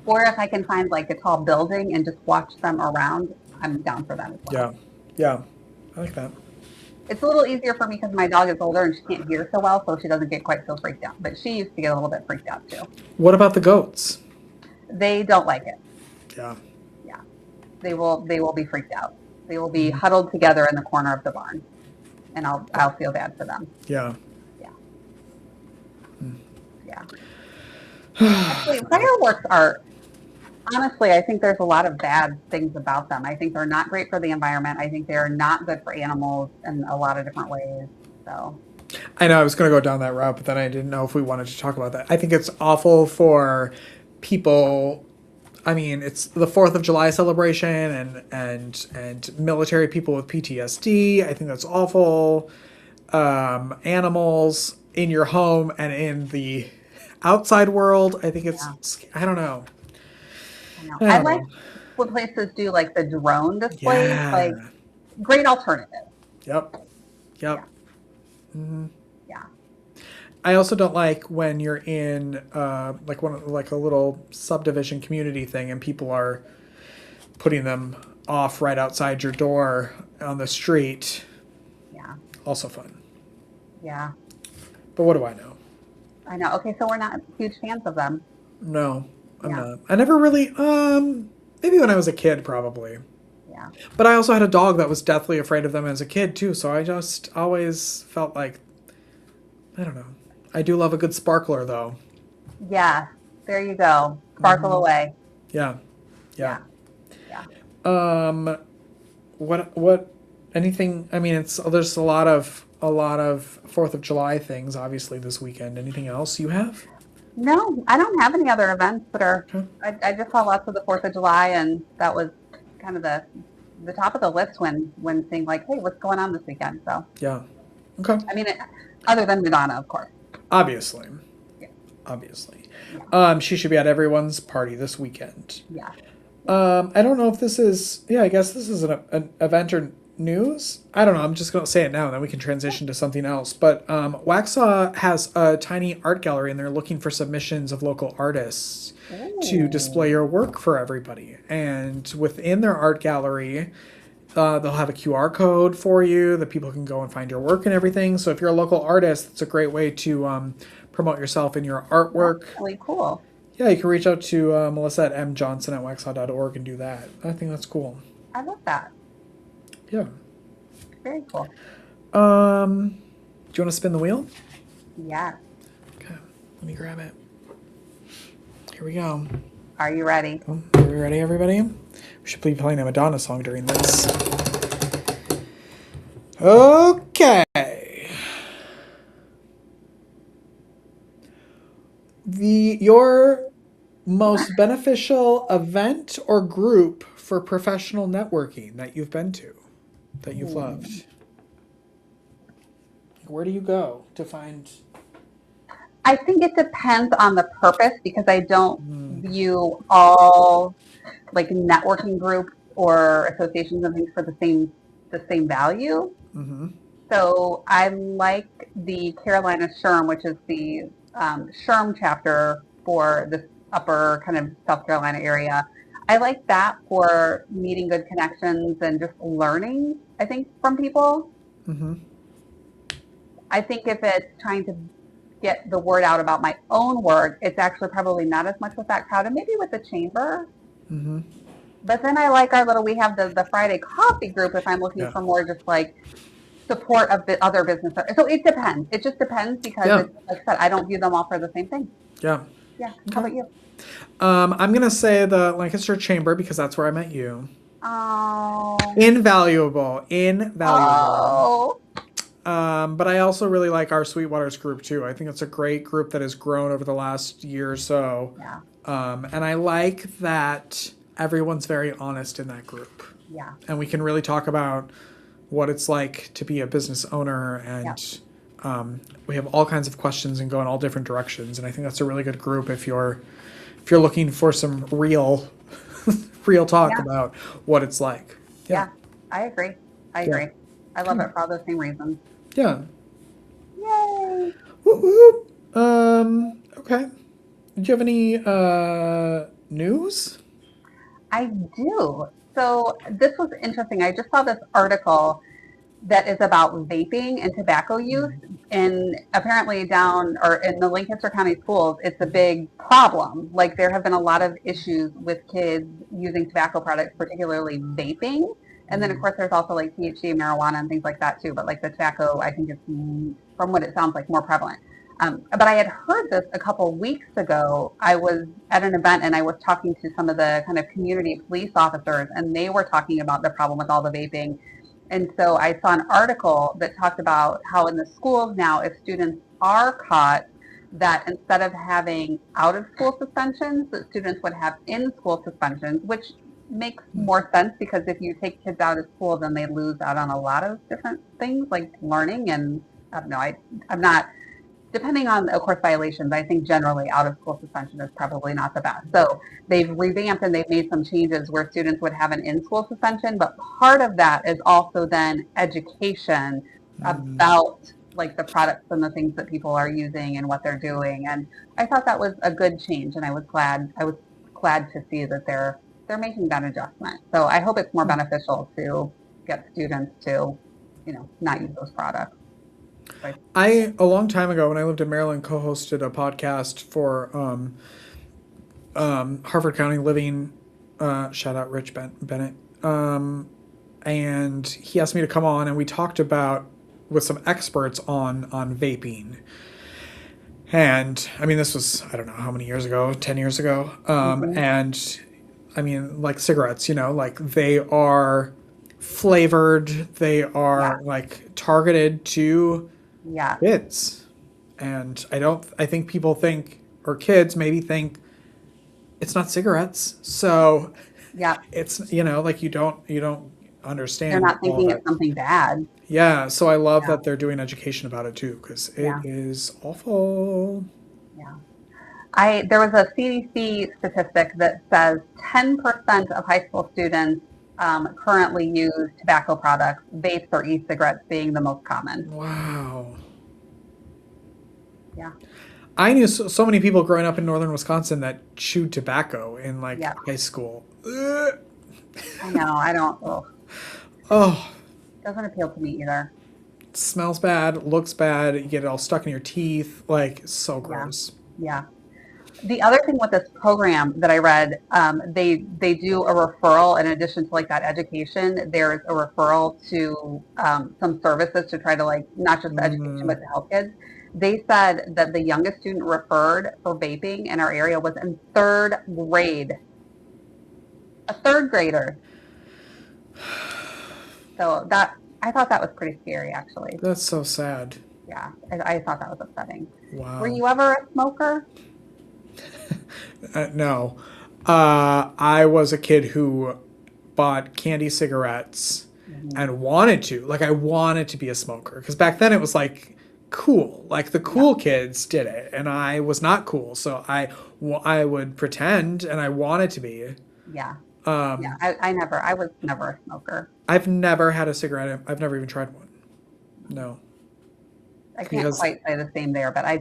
Or if I can find like a tall building and just watch them around, I'm down for that as well. Yeah. Yeah. I like that. It's a little easier for me because my dog is older and she can't hear so well, so she doesn't get quite so freaked out. But she used to get a little bit freaked out too. What about the goats? They don't like it. Yeah. Yeah, they will be freaked out. They will be huddled together in the corner of the barn, and I'll feel bad for them. Yeah. Yeah, yeah. Actually, fireworks are honestly, I think there's a lot of bad things about them. I think they're not great for the environment. I think they're not good for animals in a lot of different ways. So I know I was going to go down that route, but then I didn't know if we wanted to talk about that. I think it's awful for people. I mean, it's the 4th of July celebration and military people with PTSD. I think that's awful. Animals in your home and in the outside world. I think it's, I don't know. I know. I I don't like know. when places do like the drone displays. Yeah. Like great alternative. Yep. Yep. Yeah. hmm Yeah. I also don't like when you're in like a little subdivision community thing and people are putting them off right outside your door on the street. Yeah. Also fun. Yeah. But what do I know? I know. Okay, so we're not huge fans of them. No, I'm Yeah. not. I never really maybe when I was a kid probably. Yeah. But I also had a dog that was deathly afraid of them as a kid too, so I just always felt like I don't know. I do love a good sparkler though. Yeah. There you go. Sparkle away. Yeah. Yeah. Yeah. Yeah. What anything, I mean, there's a lot of 4th of July things obviously this weekend. Anything else you have? No, I don't have any other events that are. Okay. I just saw lots of the Fourth of July, and that was kind of the top of the list when seeing like, hey, what's going on this weekend? So, Yeah. Okay. I mean, other than Madonna, of course. Obviously. Yeah. Obviously. Yeah. She should be at everyone's party this weekend. Yeah. I don't know if this is, yeah, I guess this is an event or news. I don't know. I'm just going to say it now and then we can transition to something else. But Waxhaw has a tiny art gallery and they're looking for submissions of local artists to display your work for everybody. And within their art gallery, they'll have a QR code for you that people can go and find your work and everything. So if you're a local artist, it's a great way to promote yourself and your artwork. That's really cool. Yeah, you can reach out to Melissa at mjohnson@waxhaw.org and do that. I think that's cool. I love that. Yeah. Very cool. Do you want to spin the wheel? Yeah. Okay, let me grab it. Here we go. Are you ready? Are we ready, everybody? We should be playing a Madonna song during this. Okay. Your most beneficial event or group for professional networking that you've been to, that you've loved. Where do you go to find? I think it depends on the purpose because I don't view all like networking groups or associations and things for the same value. Mm-hmm. So I like the Carolina SHRM, which is the SHRM chapter for the upper kind of South Carolina area. I like that for meeting good connections and just learning, I think, from people. Mm-hmm. I think if it's trying to get the word out about my own work, it's actually probably not as much with that crowd and maybe with the chamber. Mm-hmm. But then I like we have the Friday coffee group if I'm looking for more just like support of the other business. So it depends. It just depends because, like I said, I don't view them all for the same thing. Yeah. Yeah. How about you? I'm going to say the Lancaster Chamber because that's where I met you. Oh. Invaluable. Oh. But I also really like our Sweetwaters group too. I think it's a great group that has grown over the last year or so. Yeah. And I like that everyone's very honest in that group. Yeah. And we can really talk about what it's like to be a business owner and we have all kinds of questions and go in all different directions. And I think that's a really good group if you're looking for some real talk about what it's like. Yeah. I agree. I love it for all those same reasons. Yeah. Yay. Whoop, whoop. Okay. Do you have any news? I do. So this was interesting. I just saw this article that is about vaping and tobacco use. And apparently down or in the Lancaster County schools, it's a big problem. Like there have been a lot of issues with kids using tobacco products, particularly vaping. And then, of course, there's also like THC, marijuana, and things like that too. But like the tobacco, I think is, from what it sounds like, more prevalent. But I had heard this a couple weeks ago. I was at an event and I was talking to some of the kind of community police officers, and they were talking about the problem with all the vaping. And so I saw an article that talked about how in the schools now, if students are caught, that instead of having out-of-school suspensions, that students would have in-school suspensions, which makes more sense because if you take kids out of school, then they lose out on a lot of different things like learning. And I don't know, I'm not, depending on, of course, violations, I think generally out-of-school suspension is probably not the best. So they've revamped and they've made some changes where students would have an in-school suspension, but part of that is also then education about like the products and the things that people are using and what they're doing. And I thought that was a good change, and I was glad to see that they're making that adjustment. So I hope it's more beneficial to get students to, not use those products. I, a long time ago when I lived in Maryland, co-hosted a podcast for Harford County Living, shout out Rich Bennett, and he asked me to come on and we talked about with some experts on vaping. And I mean, this was, I don't know how many years ago, 10 years ago. Hmm. And I mean, like cigarettes, like they are flavored, they Yeah. are like targeted to Yeah. kids. And I think people think, or kids maybe think, it's not cigarettes. So Yeah. it's, like you don't They're understand not all of thinking it. it's something bad. Yeah. So I love Yeah. that they're doing education about it too, because it Yeah. is awful. Yeah. There was a CDC statistic that says 10% of high school students currently use tobacco products, vapes or e-cigarettes being the most common. Wow. Yeah. I knew so many people growing up in northern Wisconsin that chewed tobacco in like Yeah. high school. Ugh. I know. I don't. Oh, Oh, doesn't appeal to me either. it smells bad, looks bad. You get it all stuck in your teeth. Like, so Yeah. gross. Yeah. The other thing with this program that I read, they do a referral in addition to like that education. There's a referral to some services to try to like not just the education Mm, but to help kids. They said that the youngest student referred for vaping in our area was in third grade, a third grader. So that I thought that was pretty scary, actually. that's so sad. Yeah, I thought that was upsetting. Were Wow. you ever a smoker? No. I was a kid who bought candy cigarettes Hmm. and wanted to. Like, I wanted to be a smoker. Because back then it was like cool. Like, the Yeah, cool kids did it. And I was not cool. So I would pretend and I wanted to be. yeah, yeah. Um, I was never a smoker. I've never had a cigarette. I've never even tried one. No. I can't Because quite say the same there, but I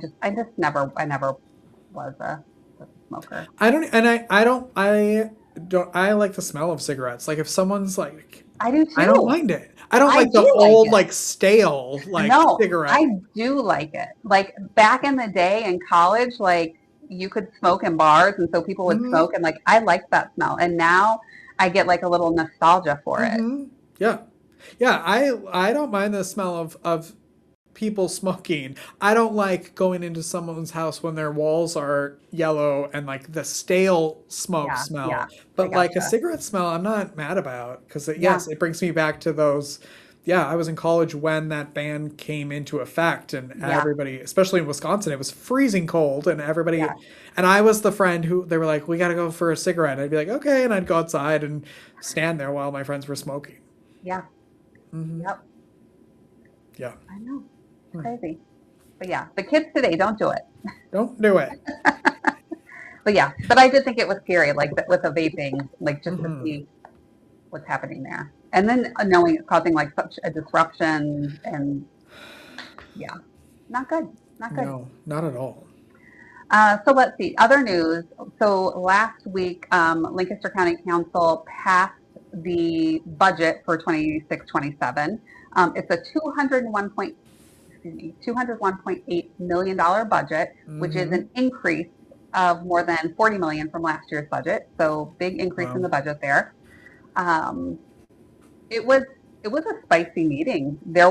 never was a smoker. I don't, I like the smell of cigarettes. Like, if someone's like, I do I don't too. mind it. I don't I like the do like old, it. like stale, like No, cigarette. I do like it. Like back in the day in college, like you could smoke in bars, and so people would Mm-hmm. smoke, and like I liked that smell. And now I get like a little nostalgia for it. Mm-hmm. Yeah. Yeah. I don't mind the smell of people smoking. I don't like going into someone's house when their walls are yellow and like the stale smoke Yeah, yeah, smell. I But like a gotcha. cigarette smell, I'm not mad about because Yeah, yes, it brings me back to those. Yeah, I was in college when that ban came into effect, and yeah, everybody, especially in Wisconsin, it was freezing cold, and everybody, yeah, and I was the friend who they were like, "We got to go for a cigarette." I'd be like, "Okay," and I'd go outside and stand there while my friends were smoking. yeah. Hmm. Yep. Yeah, I know. It's hmm. crazy. But yeah, the kids today don't do it. Don't do it. But yeah, but I did think it was scary, like with the vaping, like just to Hmm. see what's happening there. And then knowing it's causing like such a disruption and yeah, not good, not good. No, not at all. So let's see, other news. So last week, Lancaster County Council passed the budget for 26-27. It's a 201.8 million dollar budget, which is Hmm. an increase of more than 40 million from last year's budget. So big increase in Wow. the budget there. Um, it was it was a spicy meeting. There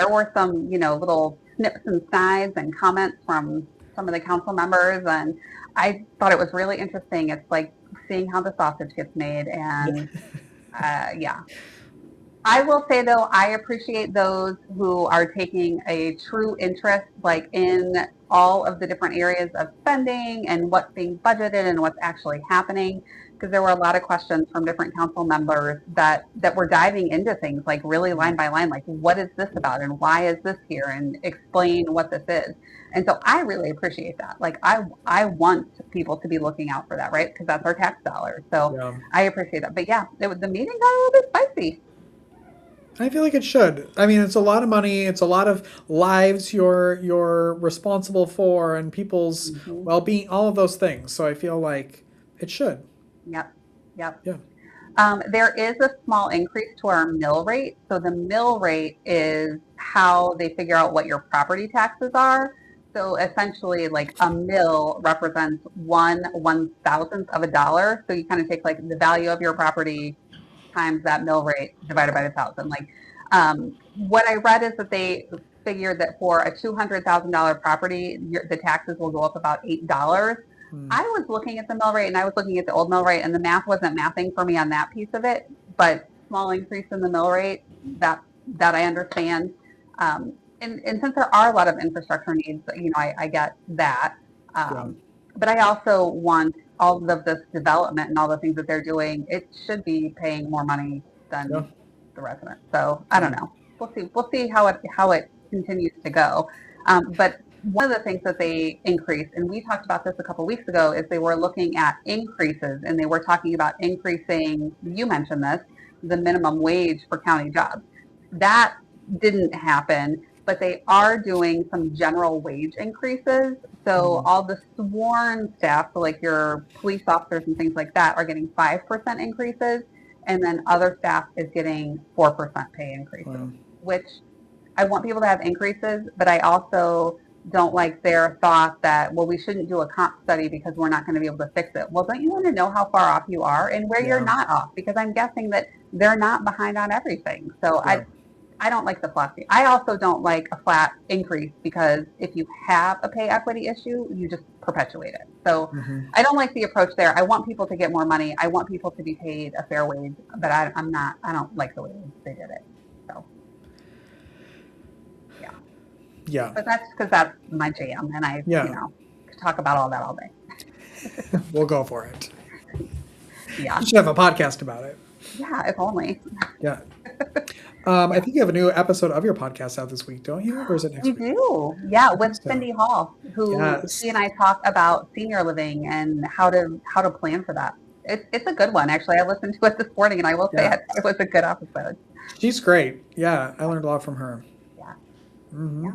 were some little snips and sides and comments from some of the council members, and I thought it was really interesting. It's like seeing how the sausage gets made, and yeah. I will say though, I appreciate those who are taking a true interest, like in all of the different areas of spending and what's being budgeted and what's actually happening. Because there were a lot of questions from different council members that were diving into things like really line by line, like what is this about and why is this here, and explain what this is. And so I really appreciate that. Like I want people to be looking out for that, right? Because that's our tax dollars. So Yeah. I appreciate that. But yeah, the meeting got a little bit spicy. I feel like it should. I mean, it's a lot of money. It's a lot of lives you're responsible for and people's Hmm. well-being, all of those things. So I feel like it should. Yep. Yep. Yeah. There is a small increase to our mill rate. So the mill rate is how they figure out what your property taxes are. So essentially, like a mill represents 1/1000th of a dollar. So you kind of take like the value of your property times that mill rate divided by 1,000. Like what I read is that figured that for a $200,000 property, the taxes will go up about $8. I was looking at the mill rate and I was looking at the old mill rate, and the math wasn't mathing for me on that piece of it. But small increase in the mill rate, that I understand. And since there are a lot of infrastructure needs, I get that. But I also want all of this development and all the things that they're doing. It should be paying more money than the residents. So I don't know. We'll see how it continues to go. But one of the things that they increased, and we talked about this a couple weeks ago, is they were looking at increases, and they were talking about increasing, you mentioned this, the minimum wage for county jobs. That didn't happen, but they are doing some general wage increases. So all the sworn staff, so like your police officers and things like that, are getting 5% increases, and then other staff is getting 4% pay increases, which I want people to have increases, but I also don't like their thought that, well, we shouldn't do a comp study because we're not going to be able to fix it. Well, don't you want to know how far off you are and where you're not off? Because I'm guessing that they're not behind on everything. So I don't like the flat fee. I also don't like a flat increase, because if you have a pay equity issue, you just perpetuate it. So I don't like the approach there. I want people to get more money. I want people to be paid a fair wage, but I don't like the way they did it. So yeah. But that's because that's my jam, and I could talk about all that all day. We'll go for it. Yeah. You should have a podcast about it. Yeah, if only. Yeah. I think you have a new episode of your podcast out this week, don't you? Or is it next week? We do. Yeah, with Cindy Hall, who she and I talk about senior living and how to plan for that. It's a good one, actually. I listened to it this morning, and I will say it was a good episode. She's great. Yeah, I learned a lot from her. Yeah. Mm-hmm.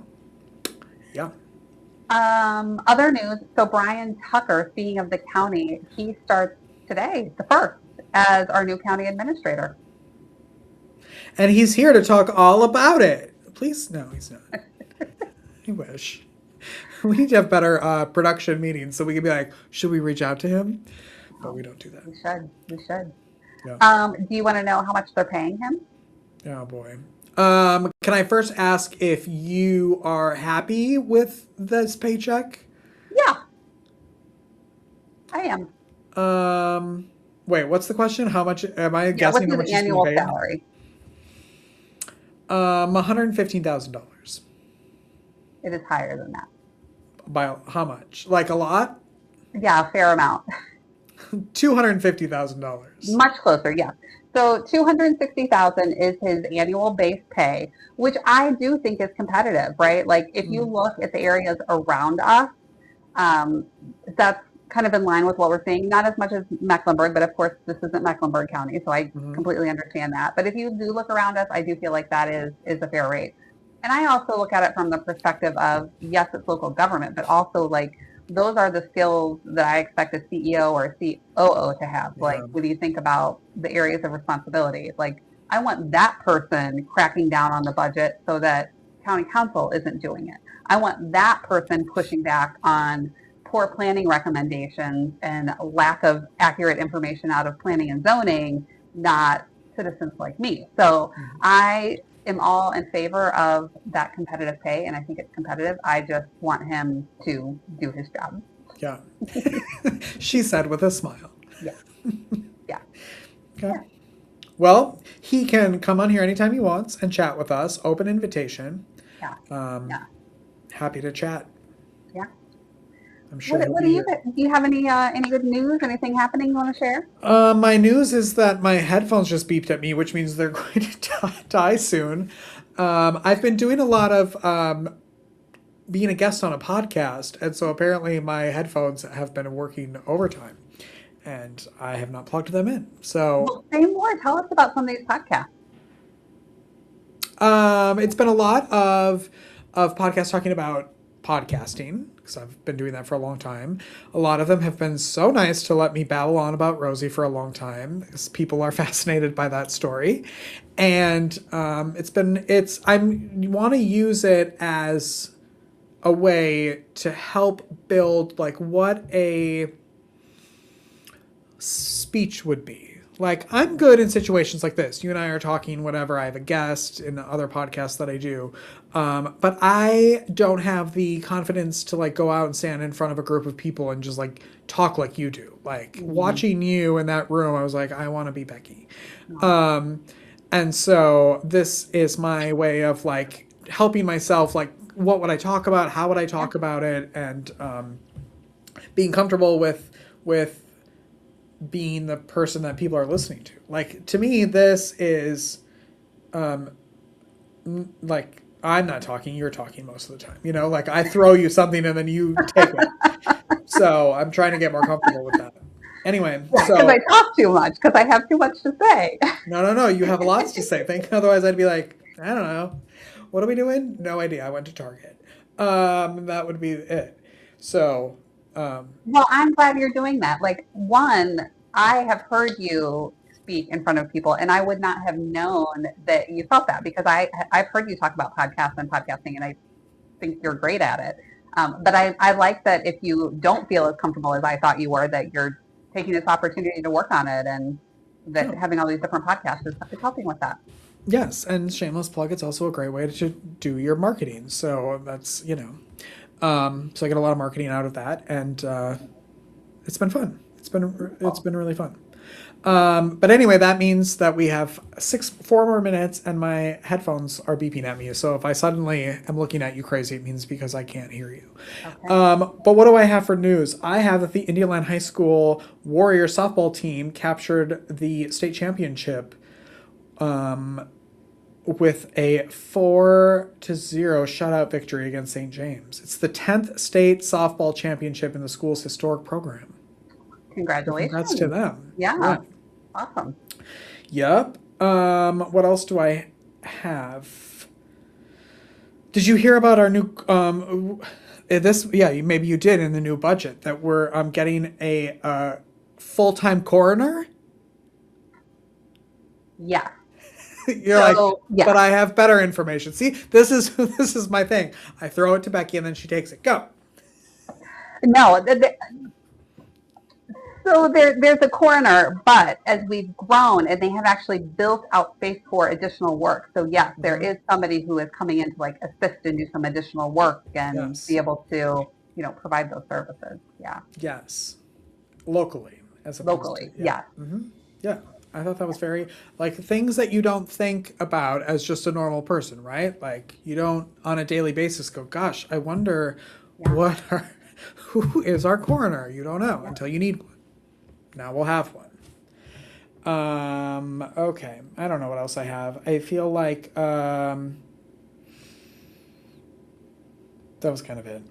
Yeah. Other news. So Brian Tucker, speaking of the county, he starts today, the 1st, as our new county administrator. And he's here to talk all about it. Please, no, he's not. I wish. We need to have better production meetings so we can be like, should we reach out to him? But we don't do that. We should. Yeah. Do you want to know how much they're paying him? Oh, boy. Can I first ask if you are happy with this paycheck? Yeah. I am. Wait, what's the question? How much am I guessing? What's his annual salary? $115,000. It is higher than that. By how much? Like a lot? Yeah, a fair amount. $250,000. Much closer, yeah. So $260,000 is his annual base pay, which I do think is competitive, right? Like if you look at the areas around us, that's kind of in line with what we're seeing. Not as much as Mecklenburg, but of course this isn't Mecklenburg County, so I completely understand that. But if you do look around us, I do feel like that is a fair rate. And I also look at it from the perspective of, yes, it's local government, but also like those are the skills that I expect a CEO or a COO to have. Like when you think about the areas of responsibility, like I want that person cracking down on the budget so that county council isn't doing it. I want that person pushing back on poor planning recommendations and lack of accurate information out of planning and zoning, not citizens like me. So I am all in favor of that competitive pay, and I think it's competitive. I just want him to do his job. Yeah. She said with a smile. Yeah. Yeah. Okay. Yeah. Well, he can come on here anytime he wants and chat with us. Open invitation. Yeah. Happy to chat. Yeah. I'm sure. What do you have any good news? Anything happening you want to share? My news is that my headphones just beeped at me, which means they're going to die soon. I've been doing a lot of being a guest on a podcast, and so apparently my headphones have been working overtime, and I have not plugged them in. So say more. Tell us about some of these podcasts. It's been a lot of podcasts talking about podcasting, because I've been doing that for a long time. A lot of them have been so nice to let me babble on about Rosie for a long time, because people are fascinated by that story. And I want to use it as a way to help build like what a speech would be. Like, I'm good in situations like this. You and I are talking, whatever. I have a guest in other podcasts that I do. But I don't have the confidence to like go out and stand in front of a group of people and just like talk like you do. Like watching you in that room, I was like, I want to be Becky. And so this is my way of like helping myself, like, what would I talk about? How would I talk about it? And being comfortable with being the person that people are listening to. Like, to me, this is like, I'm not talking, you're talking most of the time. You know, like I throw you something and then you take it. So I'm trying to get more comfortable with that. Anyway, Because so I talk too much, because I have too much to say. no, you have lots to say. Otherwise I'd be like, I don't know. What are we doing? No idea. I went to Target. That would be it. So, Well, I'm glad you're doing that. Like, one, I have heard you speak in front of people, and I would not have known that you felt that because I've heard you talk about podcasts and podcasting, and I think you're great at it. But I like that if you don't feel as comfortable as I thought you were, that you're taking this opportunity to work on it, and that having all these different podcasts is helping with that. yes, and shameless plug, it's also a great way to do your marketing. So that's, you know, so I get a lot of marketing out of that, and it's been fun. It's been really fun. But anyway, that means that we have 4 more minutes, and my headphones are beeping at me. So if I suddenly am looking at you crazy, it means because I can't hear you. Okay. But what do I have for news? I have that the Indiana High School Warrior softball team captured the state championship with a 4-0 shutout victory against St. James. It's the 10th state softball championship in the school's historic program. Congratulations. Congrats to them. Yeah. Awesome. Yep. What else do I have? Did you hear about our new this? Yeah, maybe you did, in the new budget that we're getting a full-time coroner. Yeah. You're So, like, but I have better information. See, this is my thing. I throw it to Becky and then she takes it. Go. No. So there's a coroner, but as we've grown and they have actually built out space for additional work. So yes, there is somebody who is coming in to like assist and do some additional work and be able to, you know, provide those services. Yeah. Yes. Locally, as opposed Locally. to, yeah. Yeah. Mm-hmm. Yeah. I thought that was very, like, things that you don't think about as just a normal person, right? Like, you don't on a daily basis go, gosh, I wonder who is our coroner? You don't know until you need one. Now we'll have one. Okay. I don't know what else I have. I feel like that was kind of it.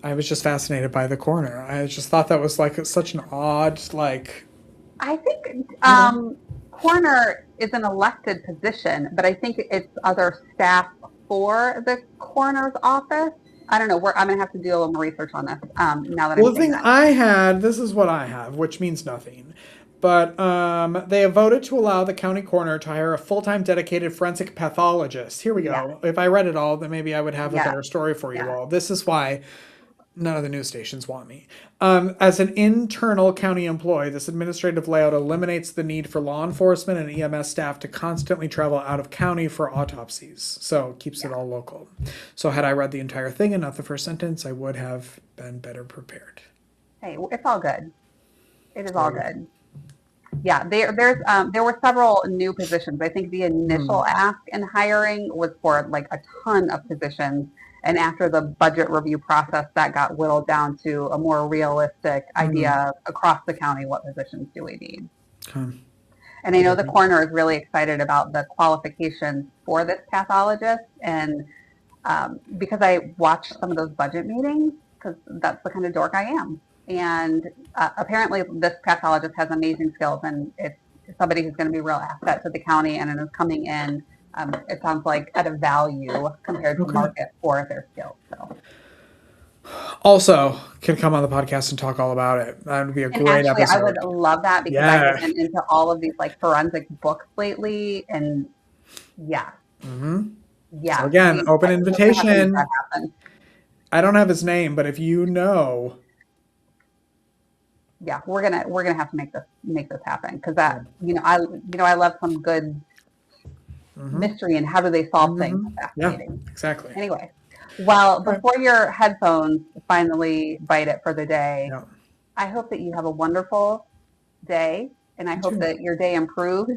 I was just fascinated by the coroner. I just thought that was like such an odd, like. I think coroner is an elected position, but I think it's other staff for the coroner's office. I don't know. I'm going to have to do a little more research on this now that Well, I'm the thing I had, this is what I have, which means nothing. But they have voted to allow the county coroner to hire a full-time dedicated forensic pathologist. Here we go. Yeah. If I read it all, then maybe I would have a better story for you all. This is why none of the news stations want me. As an internal county employee, this administrative layout eliminates the need for law enforcement and EMS staff to constantly travel out of county for autopsies. So it keeps it all local. So had I read the entire thing and not the first sentence, I would have been better prepared. Hey, it's all good. It is all good. Yeah, there were several new positions. I think the initial ask in hiring was for like a ton of positions. And after the budget review process, that got whittled down to a more realistic idea across the county. What positions do we need? And I know the coroner is really excited about the qualifications for this pathologist. And because I watched some of those budget meetings, because that's the kind of dork I am. And apparently this pathologist has amazing skills, and it's somebody who's going to be a real asset to the county, and it is coming in. It sounds like at a value compared to market for their skills. So, also can come on the podcast and talk all about it. That would be a great episode. I would love that because I've been into all of these like forensic books lately, and yeah. So again, open invitation. I don't have his name, but if you know yeah, we're gonna have to make this happen because that I love some good mystery and how do they solve things. Yeah, Fascinating. exactly. Anyway, well, Right. before your headphones finally bite it for the day, Yeah. I hope that you have a wonderful day, and I You hope too. that your day improves.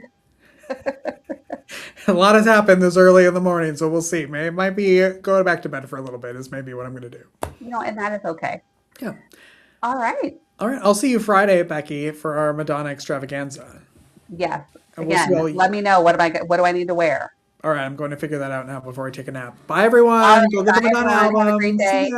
A lot has happened this early in the morning, so we'll see. It might be going back to bed for a little bit is maybe what I'm going to do. And that is okay. Yeah. All right. All right. I'll see you Friday, Becky, for our Madonna extravaganza. Yes. And we'll Again, see all let me know what do I need to wear. All right. I'm going to figure that out now before I take a nap. Bye, everyone. All right, Go get the bye Madonna everyone. Have a album. great See day. ya.